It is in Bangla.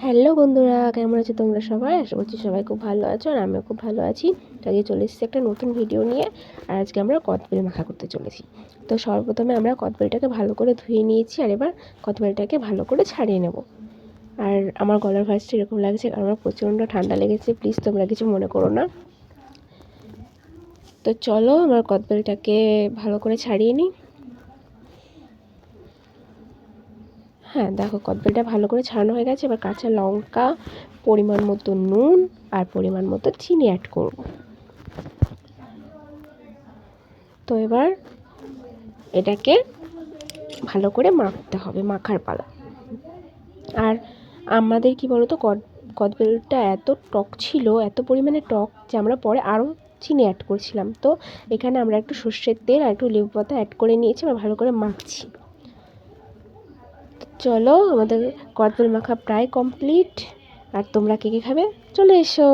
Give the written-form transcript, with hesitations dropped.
হ্যালো বন্ধুরা, কেমন আছো তোমরা সবাই? আশা করছি সবাই খুব ভালো আছো আর আমিও খুব ভালো আছি। তো আজকে চলে এসেছি একটা নতুন ভিডিও নিয়ে। আর আজকে আমরা কদবেল মাখা করতে চলেছি। তো সর্বপ্রথমে আমরা কদবেলটাকে ভালো করে ধুয়ে নিয়েছি আর এবার কদবেলটাকে ভালো করে ছাড়িয়ে নেব। আর আমার গলার ভয়েসটা এরকম লাগছে কারণ আমার প্রচণ্ড ঠান্ডা লেগেছে, প্লিজ তোমরা কিছু মনে করো না। তো চলো আমার কদবেলটাকে ভালো করে ছাড়িয়ে নিই। হ্যাঁ দেখো, কদবেলটা ভালো করে ছাড়ানো হয়ে গেছে। এবার কাঁচা লঙ্কা, পরিমাণ মতো নুন আর পরিমাণ মতো চিনি অ্যাড করব। তো এবার এটাকে ভালো করে মাখতে হবে, মাখার পালা। আর আমাদের কি বলতো, কদবেলটা এত টক ছিল, এত পরিমাণে টক যে আমরা পরে আরও চিনি অ্যাড করছিলাম। তো এখানে আমরা একটু সর্ষের তেল আর একটু লেবু পাতা অ্যাড করে নিয়েছি, আমরা ভালো করে মাখছি। চলো, আমাদের কদবেল মাখা প্রায় কমপ্লিট। আর তোমরা কে কে খাবে চলে এসো।